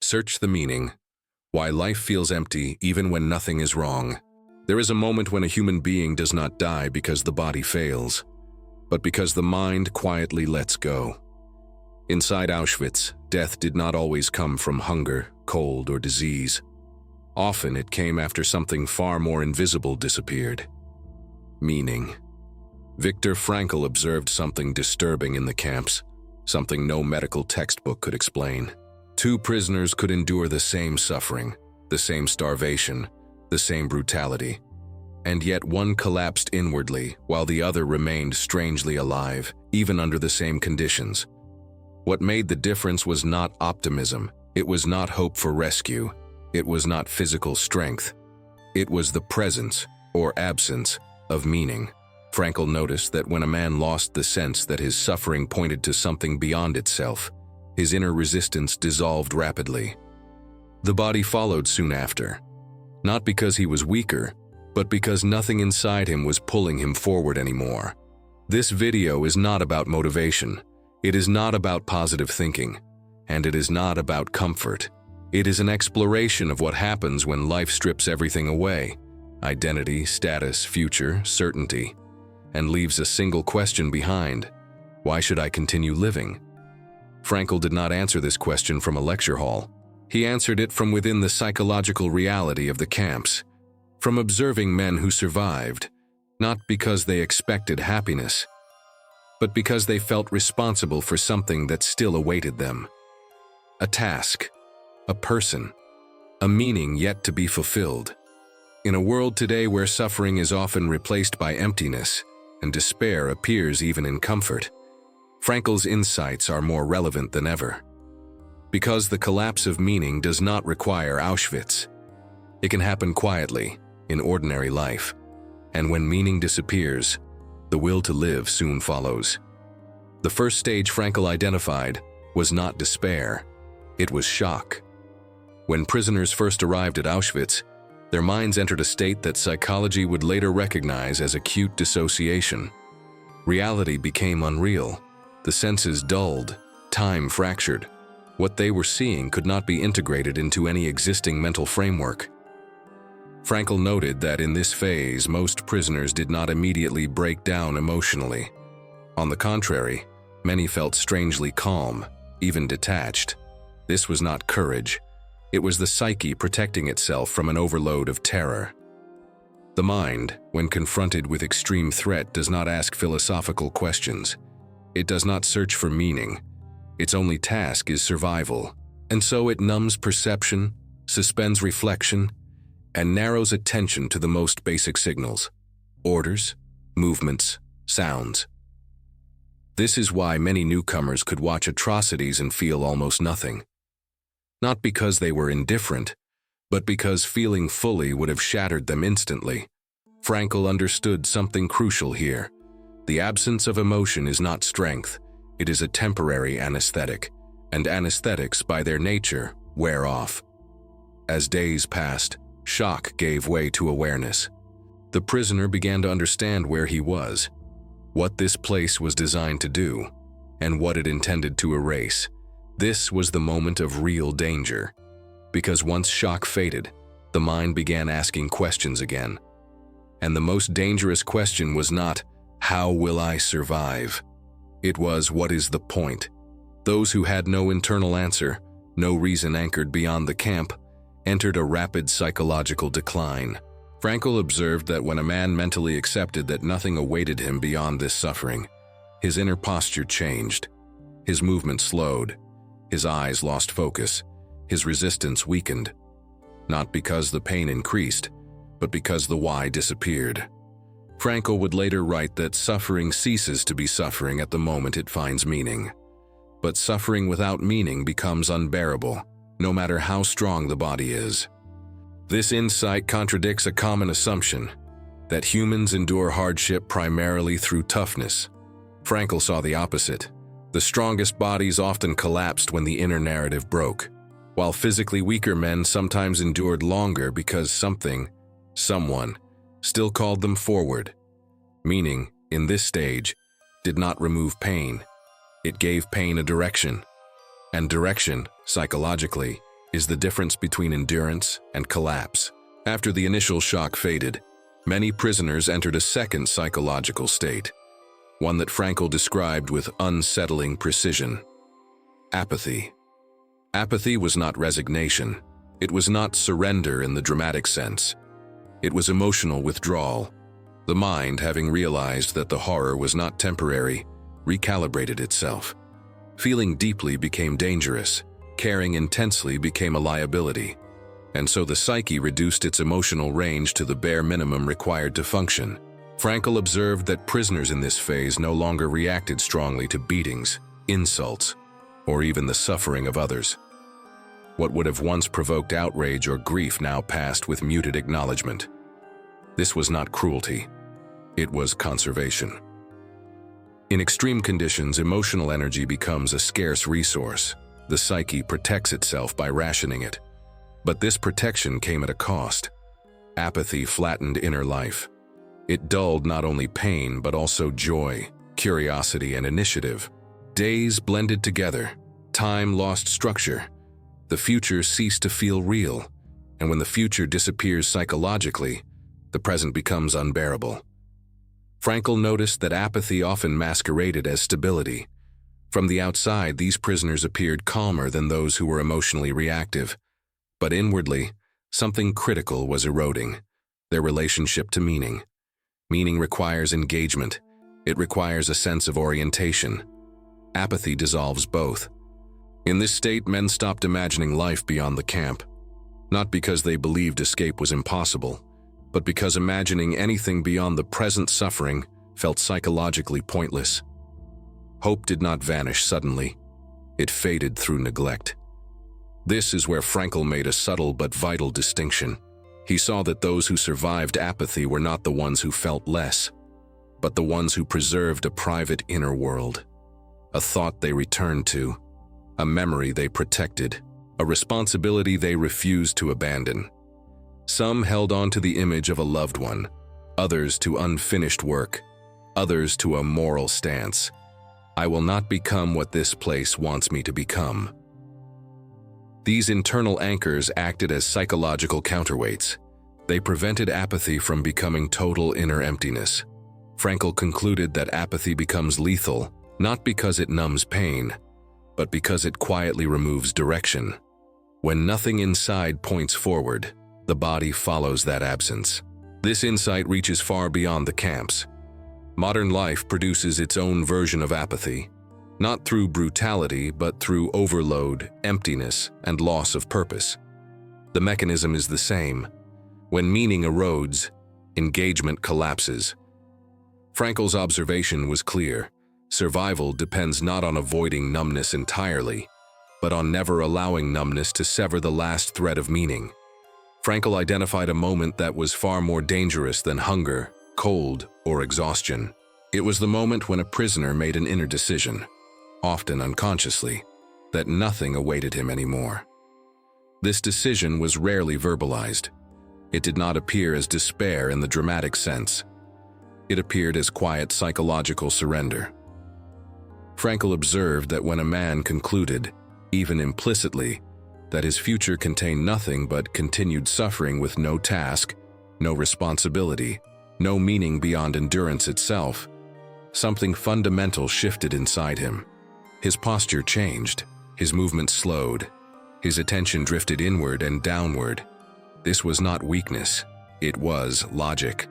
Search the meaning. Why life feels empty even when nothing is wrong. There is a moment when a human being does not die because the body fails, but because the mind quietly lets go. Inside Auschwitz, death did not always come from hunger, cold, or disease. Often it came after something far more invisible disappeared. Meaning. Viktor Frankl observed something disturbing in the camps, something no medical textbook could explain. Two prisoners could endure the same suffering, the same starvation, the same brutality, and yet one collapsed inwardly while the other remained strangely alive, even under the same conditions. What made the difference was not optimism, it was not hope for rescue, it was not physical strength. It was the presence, or absence, of meaning. Frankl noticed that when a man lost the sense that his suffering pointed to something beyond itself, his inner resistance dissolved rapidly. The body followed soon after, not because he was weaker, but because nothing inside him was pulling him forward anymore. This video is not about motivation, it is not about positive thinking, and it is not about comfort. It is an exploration of what happens when life strips everything away, identity, status, future, certainty, and leaves a single question behind: why should I continue living? Frankl did not answer this question from a lecture hall. He answered it from within the psychological reality of the camps, from observing men who survived, not because they expected happiness, but because they felt responsible for something that still awaited them. A task, a person, a meaning yet to be fulfilled. In a world today where suffering is often replaced by emptiness, and despair appears even in comfort, Frankl's insights are more relevant than ever. Because the collapse of meaning does not require Auschwitz. It can happen quietly, in ordinary life. And when meaning disappears, the will to live soon follows. The first stage Frankl identified was not despair, it was shock. When prisoners first arrived at Auschwitz, their minds entered a state that psychology would later recognize as acute dissociation. Reality became unreal. The senses dulled, time fractured. What they were seeing could not be integrated into any existing mental framework. Frankl noted that in this phase, most prisoners did not immediately break down emotionally. On the contrary, many felt strangely calm, even detached. This was not courage. It was the psyche protecting itself from an overload of terror. The mind, when confronted with extreme threat, does not ask philosophical questions. It does not search for meaning. Its only task is survival, and so it numbs perception, suspends reflection, and narrows attention to the most basic signals: orders, movements, sounds. This is why many newcomers could watch atrocities and feel almost nothing. Not because they were indifferent, but because feeling fully would have shattered them instantly. Frankl understood something crucial here. The absence of emotion is not strength, it is a temporary anesthetic, and anesthetics by their nature wear off. As days passed, shock gave way to awareness. The prisoner began to understand where he was, what this place was designed to do, and what it intended to erase. This was the moment of real danger, because once shock faded, the mind began asking questions again. And the most dangerous question was not, "How will I survive?" It was, "What is the point?" Those who had no internal answer, no reason anchored beyond the camp, entered a rapid psychological decline. Frankl observed that when a man mentally accepted that nothing awaited him beyond this suffering, his inner posture changed. His movement slowed, his eyes lost focus, his resistance weakened. Not because the pain increased, but because the why disappeared. Frankl would later write that suffering ceases to be suffering at the moment it finds meaning. But suffering without meaning becomes unbearable, no matter how strong the body is. This insight contradicts a common assumption, that humans endure hardship primarily through toughness. Frankl saw the opposite. The strongest bodies often collapsed when the inner narrative broke, while physically weaker men sometimes endured longer because someone, still called them forward. Meaning, in this stage, did not remove pain. It gave pain a direction. And direction, psychologically, is the difference between endurance and collapse. After the initial shock faded, many prisoners entered a second psychological state, one that Frankl described with unsettling precision: apathy. Apathy was not resignation. It was not surrender in the dramatic sense. It was emotional withdrawal. The mind, having realized that the horror was not temporary, recalibrated itself. Feeling deeply became dangerous. Caring intensely became a liability. And so the psyche reduced its emotional range to the bare minimum required to function. Frankl observed that prisoners in this phase no longer reacted strongly to beatings, insults, or even the suffering of others. What would have once provoked outrage or grief now passed with muted acknowledgement. This was not cruelty. It was conservation. In extreme conditions, emotional energy becomes a scarce resource. The psyche protects itself by rationing it. But this protection came at a cost. Apathy flattened inner life. It dulled not only pain, but also joy, curiosity, and initiative. Days blended together. Time lost structure. The future ceased to feel real. And when the future disappears psychologically, the present becomes unbearable. Frankl noticed that apathy often masqueraded as stability. From the outside, these prisoners appeared calmer than those who were emotionally reactive. But inwardly, something critical was eroding: their relationship to meaning. Meaning requires engagement. It requires a sense of orientation. Apathy dissolves both. In this state, men stopped imagining life beyond the camp. Not because they believed escape was impossible, but because imagining anything beyond the present suffering felt psychologically pointless. Hope did not vanish suddenly. It faded through neglect. This is where Frankl made a subtle but vital distinction. He saw that those who survived apathy were not the ones who felt less, but the ones who preserved a private inner world. A thought they returned to, a memory they protected, a responsibility they refused to abandon. Some held on to the image of a loved one, others to unfinished work, others to a moral stance. I will not become what this place wants me to become. These internal anchors acted as psychological counterweights. They prevented apathy from becoming total inner emptiness. Frankl concluded that apathy becomes lethal, not because it numbs pain, but because it quietly removes direction. When nothing inside points forward, the body follows that absence. This insight reaches far beyond the camps. Modern life produces its own version of apathy, not through brutality, but through overload, emptiness, and loss of purpose. The mechanism is the same. When meaning erodes, engagement collapses. Frankl's observation was clear. Survival depends not on avoiding numbness entirely, but on never allowing numbness to sever the last thread of meaning. Frankl identified a moment that was far more dangerous than hunger, cold, or exhaustion. It was the moment when a prisoner made an inner decision, often unconsciously, that nothing awaited him anymore. This decision was rarely verbalized. It did not appear as despair in the dramatic sense. It appeared as quiet psychological surrender. Frankl observed that when a man concluded, even implicitly, that his future contained nothing but continued suffering with no task, no responsibility, no meaning beyond endurance itself, something fundamental shifted inside him. His posture changed, his movement slowed, his attention drifted inward and downward. This was not weakness, it was logic.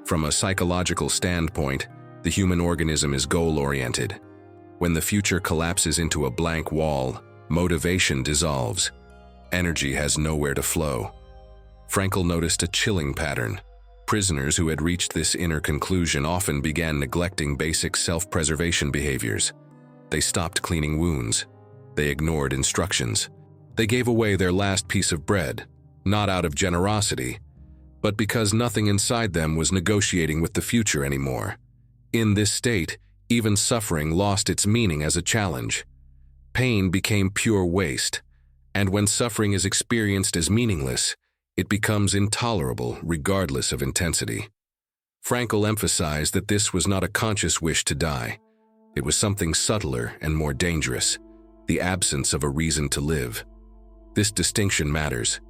From a psychological standpoint, the human organism is goal-oriented. When the future collapses into a blank wall, motivation dissolves. Energy has nowhere to flow. Frankl noticed a chilling pattern. Prisoners who had reached this inner conclusion often began neglecting basic self-preservation behaviors. They stopped cleaning wounds. They ignored instructions. They gave away their last piece of bread, not out of generosity, but because nothing inside them was negotiating with the future anymore. In this state, even suffering lost its meaning as a challenge. Pain became pure waste, and when suffering is experienced as meaningless, it becomes intolerable regardless of intensity. Frankl emphasized that this was not a conscious wish to die. It was something subtler and more dangerous, the absence of a reason to live. This distinction matters.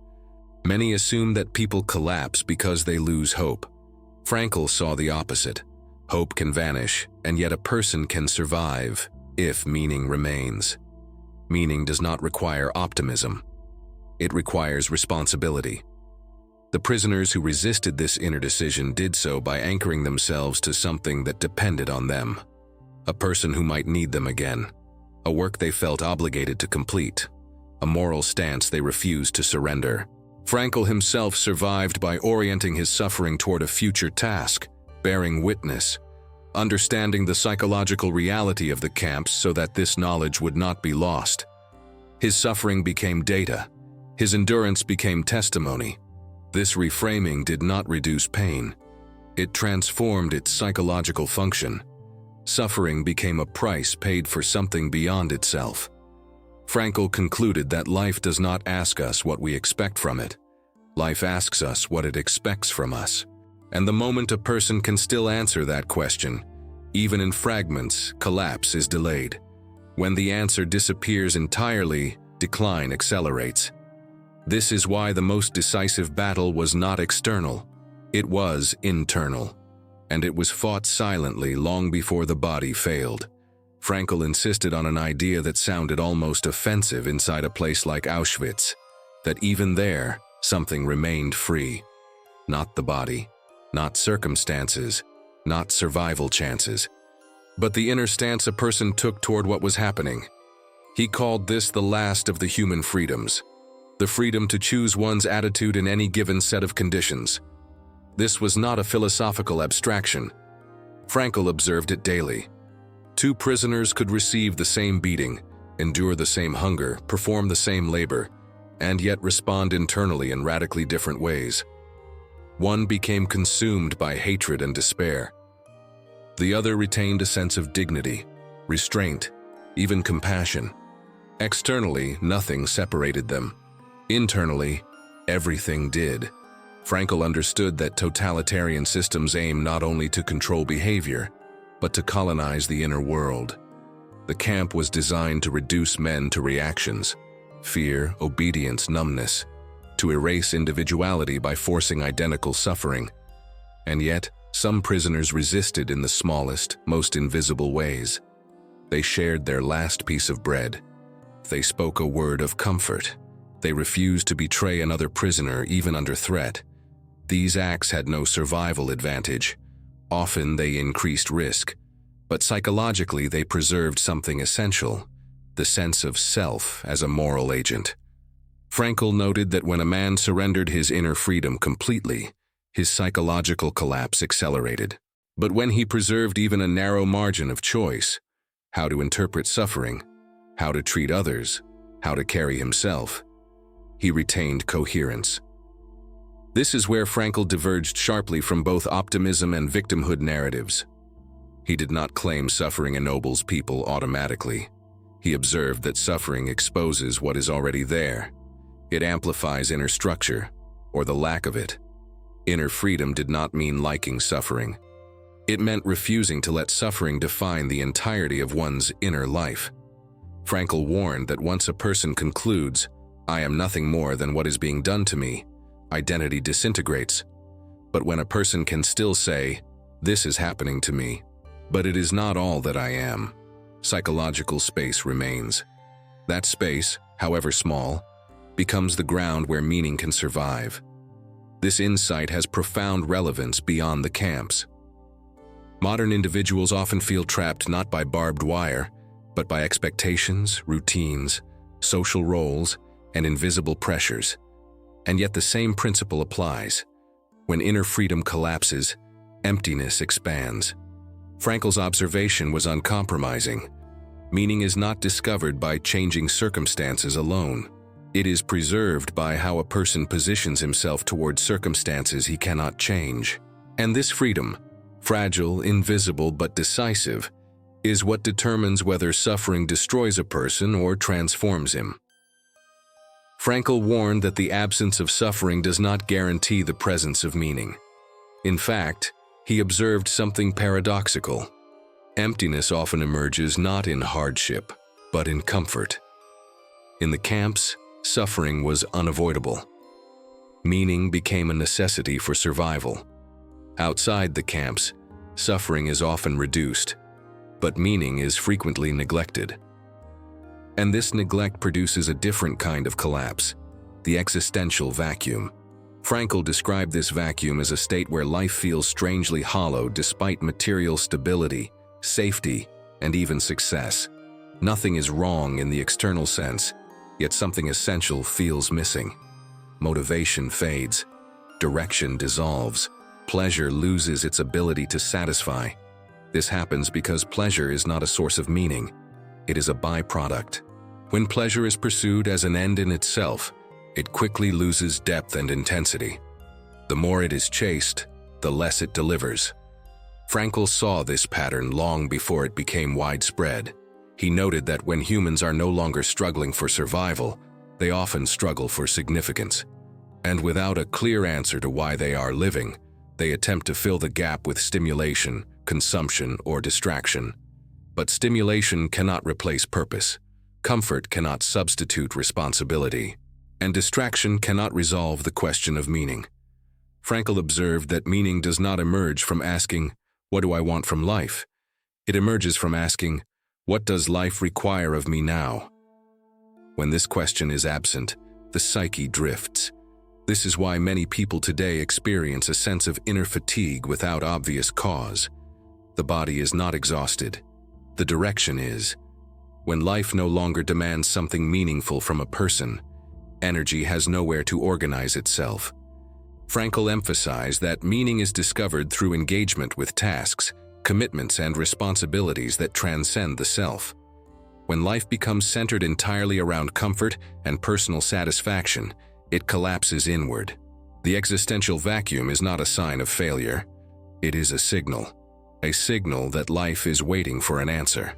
Many assume that people collapse because they lose hope. Frankl saw the opposite. Hope can vanish, and yet a person can survive if meaning remains. Meaning does not require optimism. It requires responsibility. The prisoners who resisted this inner decision did so by anchoring themselves to something that depended on them. A person who might need them again. A work they felt obligated to complete. A moral stance they refused to surrender. Frankl himself survived by orienting his suffering toward a future task, bearing witness, understanding the psychological reality of the camps so that this knowledge would not be lost. His suffering became data. His endurance became testimony. This reframing did not reduce pain. It transformed its psychological function. Suffering became a price paid for something beyond itself. Frankl concluded that life does not ask us what we expect from it. Life asks us what it expects from us. And the moment a person can still answer that question, even in fragments, collapse is delayed. When the answer disappears entirely, decline accelerates. This is why the most decisive battle was not external. It was internal. And it was fought silently long before the body failed. Frankl insisted on an idea that sounded almost offensive inside a place like Auschwitz, that even there, something remained free. Not the body, not circumstances, not survival chances, but the inner stance a person took toward what was happening. He called this the last of the human freedoms, the freedom to choose one's attitude in any given set of conditions. This was not a philosophical abstraction. Frankl observed it daily. Two prisoners could receive the same beating, endure the same hunger, perform the same labor, and yet respond internally in radically different ways. One became consumed by hatred and despair. The other retained a sense of dignity, restraint, even compassion. Externally, nothing separated them. Internally, everything did. Frankl understood that totalitarian systems aim not only to control behavior, but to colonize the inner world. The camp was designed to reduce men to reactions, fear, obedience, numbness, to erase individuality by forcing identical suffering. And yet, some prisoners resisted in the smallest, most invisible ways. They shared their last piece of bread. They spoke a word of comfort. They refused to betray another prisoner even under threat. These acts had no survival advantage. Often they increased risk, but psychologically they preserved something essential, the sense of self as a moral agent. Frankl noted that when a man surrendered his inner freedom completely, his psychological collapse accelerated. But when he preserved even a narrow margin of choice, how to interpret suffering, how to treat others, how to carry himself, he retained coherence. This is where Frankl diverged sharply from both optimism and victimhood narratives. He did not claim suffering ennobles people automatically. He observed that suffering exposes what is already there. It amplifies inner structure, or the lack of it. Inner freedom did not mean liking suffering. It meant refusing to let suffering define the entirety of one's inner life. Frankl warned that once a person concludes, "I am nothing more than what is being done to me," identity disintegrates. But when a person can still say, "This is happening to me, but it is not all that I am," psychological space remains. That space, however small, becomes the ground where meaning can survive. This insight has profound relevance beyond the camps. Modern individuals often feel trapped not by barbed wire, but by expectations, routines, social roles, and invisible pressures. And yet the same principle applies. When inner freedom collapses, emptiness expands. Frankl's observation was uncompromising. Meaning is not discovered by changing circumstances alone. It is preserved by how a person positions himself toward circumstances he cannot change. And this freedom, fragile, invisible, but decisive, is what determines whether suffering destroys a person or transforms him. Frankl warned that the absence of suffering does not guarantee the presence of meaning. In fact, he observed something paradoxical. Emptiness often emerges not in hardship, but in comfort. In the camps, Suffering was unavoidable. Meaning became a necessity for survival. Outside the camps, suffering is often reduced, but meaning is frequently neglected. And this neglect produces a different kind of collapse, the existential vacuum. Frankl described this vacuum as a state where life feels strangely hollow despite material stability, safety, and even success. Nothing is wrong in the external sense, yet something essential feels missing. Motivation fades, direction dissolves, pleasure loses its ability to satisfy. This happens because pleasure is not a source of meaning, it is a byproduct. When pleasure is pursued as an end in itself, it quickly loses depth and intensity. The more it is chased, the less it delivers. Frankl saw this pattern long before it became widespread. He noted that when humans are no longer struggling for survival, they often struggle for significance. And without a clear answer to why they are living, they attempt to fill the gap with stimulation, consumption, or distraction. But stimulation cannot replace purpose. Comfort cannot substitute responsibility. And distraction cannot resolve the question of meaning. Frankl observed that meaning does not emerge from asking, "What do I want from life?" It emerges from asking, "What does life require of me now?" When this question is absent, the psyche drifts. This is why many people today experience a sense of inner fatigue without obvious cause. The body is not exhausted. The direction is. When life no longer demands something meaningful from a person, energy has nowhere to organize itself. Frankl emphasized that meaning is discovered through engagement with tasks, commitments, and responsibilities that transcend the self. When life becomes centered entirely around comfort and personal satisfaction, it collapses inward. The existential vacuum is not a sign of failure. It is a signal that life is waiting for an answer.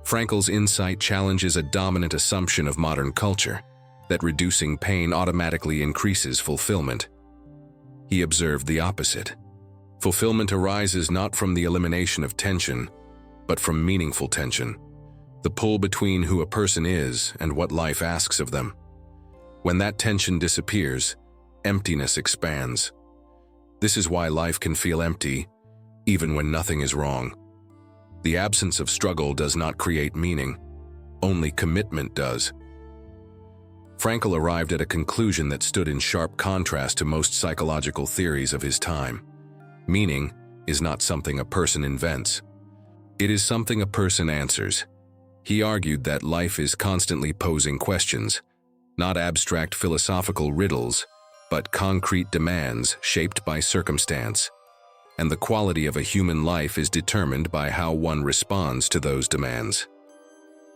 Frankl's insight challenges a dominant assumption of modern culture, that reducing pain automatically increases fulfillment. He observed the opposite. Fulfillment arises not from the elimination of tension, but from meaningful tension, the pull between who a person is and what life asks of them. When that tension disappears, emptiness expands. This is why life can feel empty, even when nothing is wrong. The absence of struggle does not create meaning, only commitment does. Frankl arrived at a conclusion that stood in sharp contrast to most psychological theories of his time. Meaning is not something a person invents. It is something a person answers. He argued that life is constantly posing questions, not abstract philosophical riddles, but concrete demands shaped by circumstance. And the quality of a human life is determined by how one responds to those demands.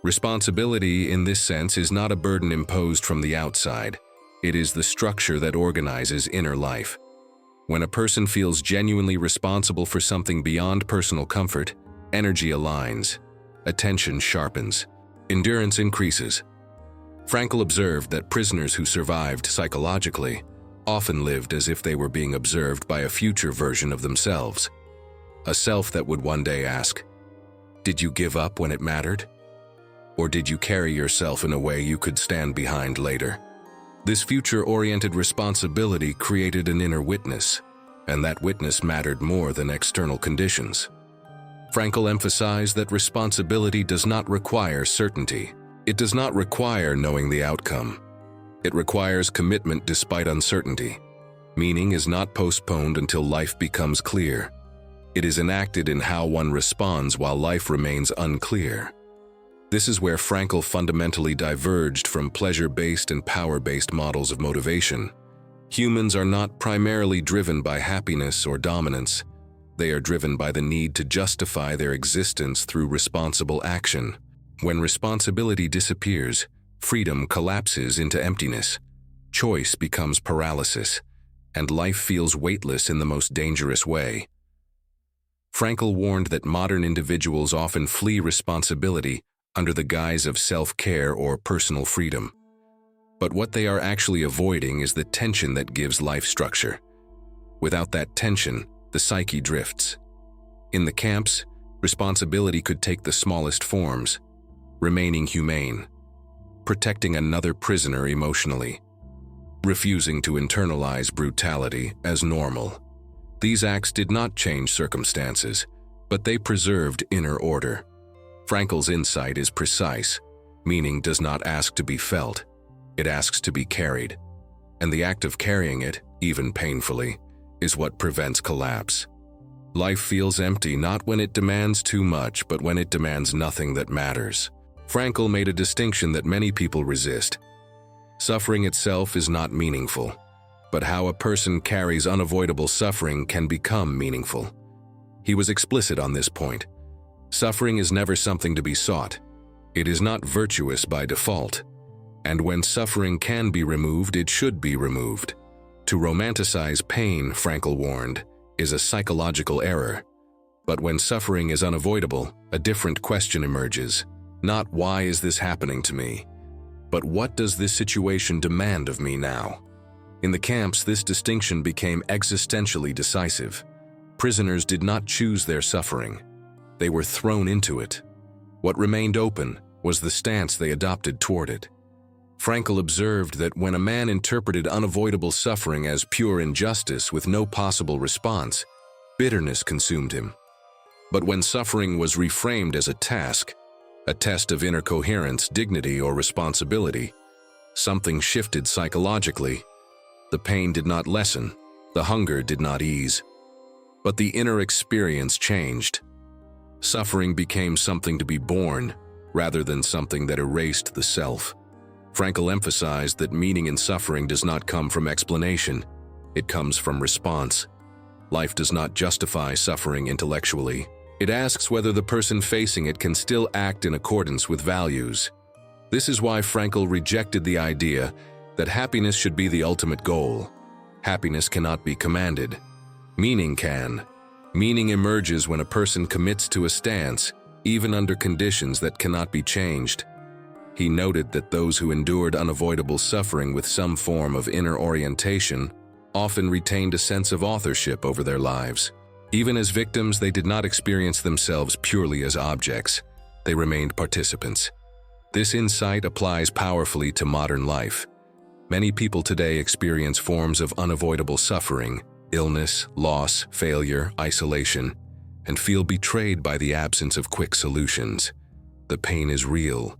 Responsibility, in this sense, is not a burden imposed from the outside. It is the structure that organizes inner life. When a person feels genuinely responsible for something beyond personal comfort, energy aligns, attention sharpens, endurance increases. Frankl observed that prisoners who survived psychologically often lived as if they were being observed by a future version of themselves. A self that would one day ask, "Did you give up when it mattered? Or did you carry yourself in a way you could stand behind later?" This future-oriented responsibility created an inner witness, and that witness mattered more than external conditions. Frankl emphasized that responsibility does not require certainty. It does not require knowing the outcome. It requires commitment despite uncertainty. Meaning is not postponed until life becomes clear. It is enacted in how one responds while life remains unclear. This is where Frankl fundamentally diverged from pleasure-based and power-based models of motivation. Humans are not primarily driven by happiness or dominance. They are driven by the need to justify their existence through responsible action. When responsibility disappears, freedom collapses into emptiness. Choice becomes paralysis, and life feels weightless in the most dangerous way. Frankl warned that modern individuals often flee responsibility under the guise of self-care or personal freedom. But what they are actually avoiding is the tension that gives life structure. Without that tension, the psyche drifts. In the camps, responsibility could take the smallest forms, remaining humane. protecting another prisoner emotionally, refusing to internalize brutality as normal. These acts did not change circumstances, but they preserved inner order. Frankl's insight is precise. Meaning does not ask to be felt, it asks to be carried. And the act of carrying it, even painfully, is what prevents collapse. Life feels empty not when it demands too much, but when it demands nothing that matters. Frankl made a distinction that many people resist. Suffering itself is not meaningful, but how a person carries unavoidable suffering can become meaningful. He was explicit on this point. Suffering is never something to be sought. It is not virtuous by default. And when suffering can be removed, it should be removed. To romanticize pain, Frankl warned, is a psychological error. But when suffering is unavoidable, a different question emerges. Not why is this happening to me, but what does this situation demand of me now? In the camps, this distinction became existentially decisive. Prisoners did not choose their suffering. They were thrown into it. What remained open was the stance they adopted toward it. Frankl observed that when a man interpreted unavoidable suffering as pure injustice with no possible response, bitterness consumed him. But when suffering was reframed as a task, a test of inner coherence, dignity, or responsibility, something shifted psychologically. The pain did not lessen, the hunger did not ease, but the inner experience changed. Suffering became something to be borne, rather than something that erased the self. Frankl emphasized that meaning in suffering does not come from explanation, it comes from response. Life does not justify suffering intellectually. It asks whether the person facing it can still act in accordance with values. This is why Frankl rejected the idea that happiness should be the ultimate goal. Happiness cannot be commanded. Meaning can. Meaning emerges when a person commits to a stance, even under conditions that cannot be changed. He noted that those who endured unavoidable suffering with some form of inner orientation often retained a sense of authorship over their lives. Even as victims, they did not experience themselves purely as objects. They remained participants. This insight applies powerfully to modern life. Many people today experience forms of unavoidable suffering, illness, loss, failure, isolation, and feel betrayed by the absence of quick solutions. The pain is real,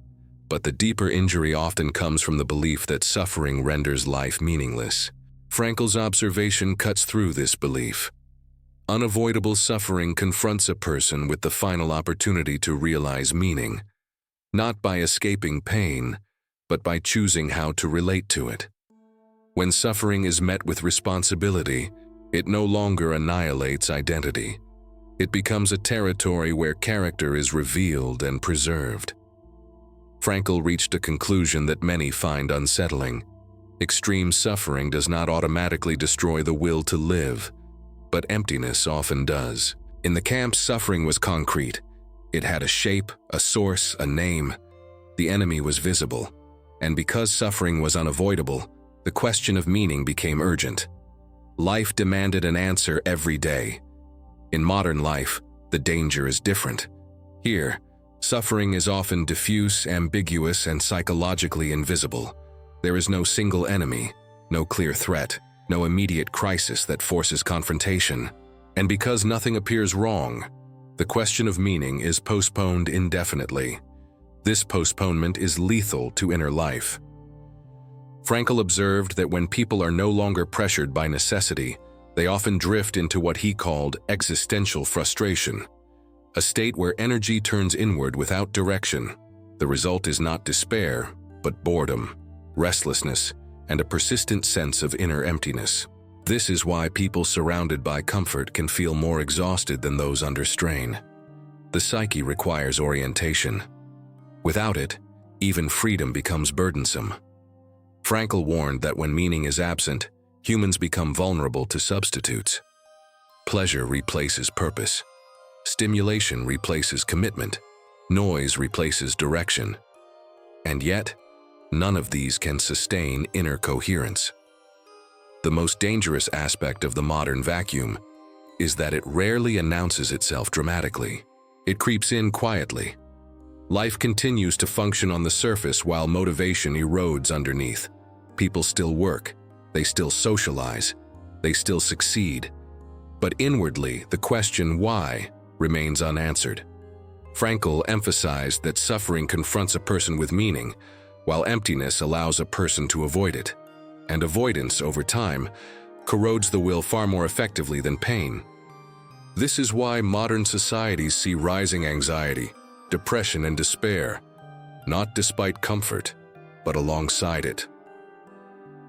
but the deeper injury often comes from the belief that suffering renders life meaningless. Frankl's observation cuts through this belief. Unavoidable suffering confronts a person with the final opportunity to realize meaning, not by escaping pain, but by choosing how to relate to it. When suffering is met with responsibility, it no longer annihilates identity. It becomes a territory where character is revealed and preserved. Frankl reached a conclusion that many find unsettling. Extreme suffering does not automatically destroy the will to live, but emptiness often does. In the camps, suffering was concrete. It had a shape, a source, a name. The enemy was visible. And because suffering was unavoidable, the question of meaning became urgent. Life demanded an answer every day. In modern life, the danger is different. Here, suffering is often diffuse, ambiguous, and psychologically invisible. There is no single enemy, no clear threat, no immediate crisis that forces confrontation. And because nothing appears wrong, the question of meaning is postponed indefinitely. This postponement is lethal to inner life. Frankl observed that when people are no longer pressured by necessity, they often drift into what he called existential frustration, a state where energy turns inward without direction. The result is not despair, but boredom, restlessness, and a persistent sense of inner emptiness. This is why people surrounded by comfort can feel more exhausted than those under strain. The psyche requires orientation. Without it, even freedom becomes burdensome. Frankl warned that when meaning is absent, humans become vulnerable to substitutes. Pleasure replaces purpose. Stimulation replaces commitment. Noise replaces direction. And yet, none of these can sustain inner coherence. The most dangerous aspect of the modern vacuum is that it rarely announces itself dramatically. It creeps in quietly. Life continues to function on the surface while motivation erodes underneath. People still work, they still socialize, they still succeed. But inwardly, the question why remains unanswered. Frankl emphasized that suffering confronts a person with meaning, while emptiness allows a person to avoid it. And avoidance, over time, corrodes the will far more effectively than pain. This is why modern societies see rising anxiety, depression, and despair, not despite comfort, but alongside it.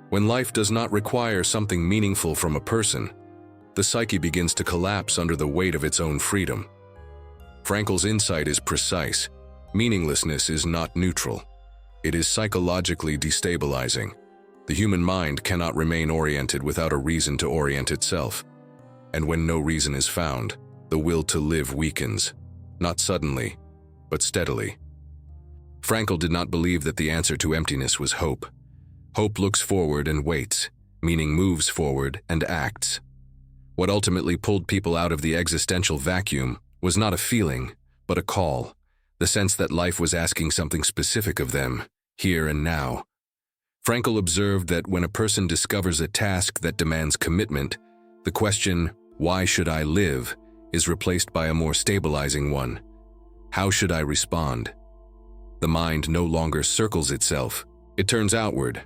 When life does not require something meaningful from a person, the psyche begins to collapse under the weight of its own freedom. Frankl's insight is precise. Meaninglessness is not neutral. It is psychologically destabilizing. The human mind cannot remain oriented without a reason to orient itself. And when no reason is found, the will to live weakens, not suddenly, but steadily. Frankl did not believe that the answer to emptiness was hope. Hope looks forward and waits, meaning moves forward and acts. What ultimately pulled people out of the existential vacuum was not a feeling, but a call, the sense that life was asking something specific of them, here and now. Frankl observed that when a person discovers a task that demands commitment, the question, "Why should I live?" is replaced by a more stabilizing one. "How should I respond?" The mind no longer circles itself, it turns outward.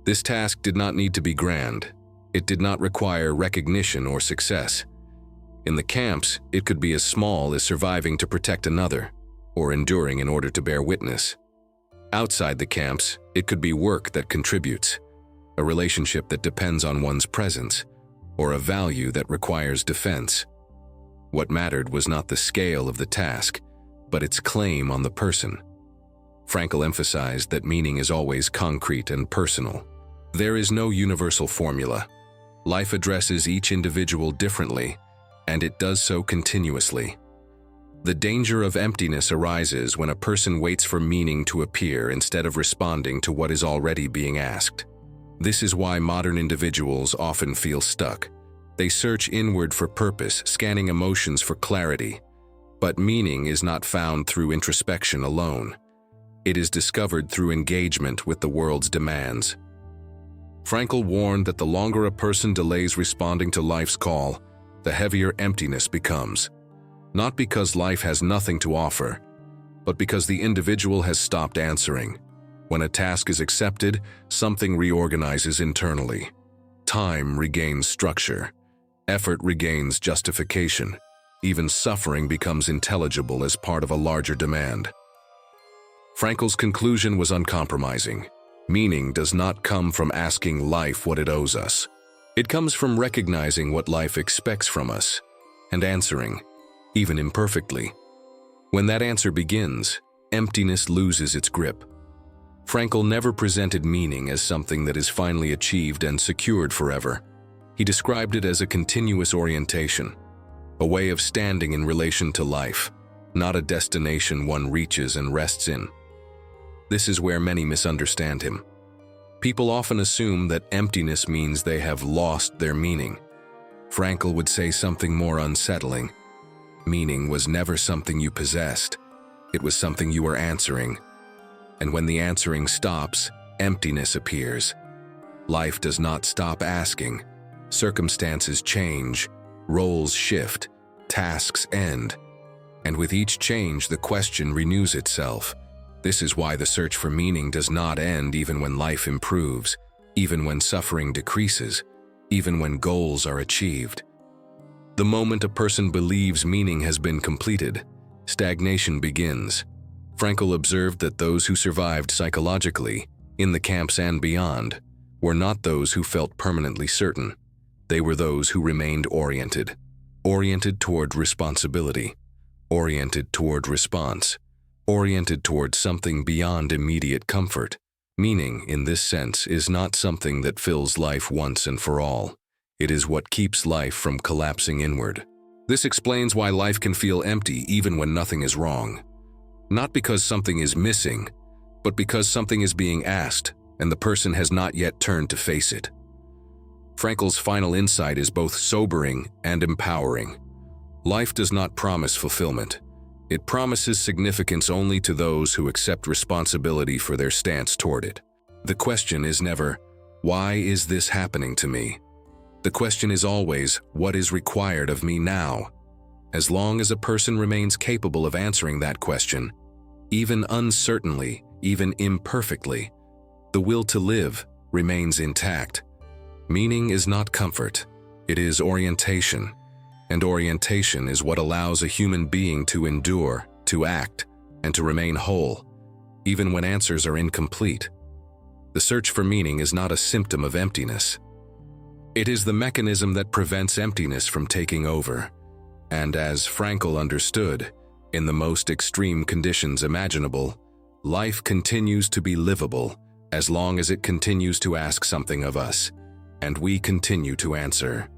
This task did not need to be grand. It did not require recognition or success. In the camps, it could be as small as surviving to protect another, or enduring in order to bear witness. Outside the camps, it could be work that contributes, a relationship that depends on one's presence, or a value that requires defense. What mattered was not the scale of the task, but its claim on the person. Frankl emphasized that meaning is always concrete and personal. There is no universal formula. Life addresses each individual differently, and it does so continuously. The danger of emptiness arises when a person waits for meaning to appear instead of responding to what is already being asked. This is why modern individuals often feel stuck. They search inward for purpose, scanning emotions for clarity. But meaning is not found through introspection alone. It is discovered through engagement with the world's demands. Frankl warned that the longer a person delays responding to life's call, the heavier emptiness becomes. Not because life has nothing to offer, but because the individual has stopped answering. When a task is accepted, something reorganizes internally. Time regains structure. Effort regains justification. Even suffering becomes intelligible as part of a larger demand. Frankl's conclusion was uncompromising. Meaning does not come from asking life what it owes us. It comes from recognizing what life expects from us and answering, even imperfectly. When that answer begins, emptiness loses its grip. Frankl never presented meaning as something that is finally achieved and secured forever. He described it as a continuous orientation, a way of standing in relation to life, not a destination one reaches and rests in. This is where many misunderstand him. People often assume that emptiness means they have lost their meaning. Frankl would say something more unsettling. Meaning was never something you possessed. It was something you were answering. And when the answering stops, emptiness appears. Life does not stop asking. Circumstances change, roles shift, tasks end. And with each change, the question renews itself. This is why the search for meaning does not end even when life improves, even when suffering decreases, even when goals are achieved. The moment a person believes meaning has been completed, stagnation begins. Frankl observed that those who survived psychologically, in the camps and beyond, were not those who felt permanently certain. They were those who remained oriented toward responsibility, oriented toward response, oriented toward something beyond immediate comfort. Meaning, in this sense, is not something that fills life once and for all. It is what keeps life from collapsing inward. This explains why life can feel empty even when nothing is wrong. Not because something is missing, but because something is being asked, and the person has not yet turned to face it. Frankl's final insight is both sobering and empowering. Life does not promise fulfillment. It promises significance only to those who accept responsibility for their stance toward it. The question is never, "Why is this happening to me?" The question is always, "What is required of me now?" As long as a person remains capable of answering that question, even uncertainly, even imperfectly, the will to live remains intact. Meaning is not comfort, it is orientation. And orientation is what allows a human being to endure, to act, and to remain whole, even when answers are incomplete. The search for meaning is not a symptom of emptiness. It is the mechanism that prevents emptiness from taking over. And as Frankl understood, in the most extreme conditions imaginable, life continues to be livable as long as it continues to ask something of us, and we continue to answer.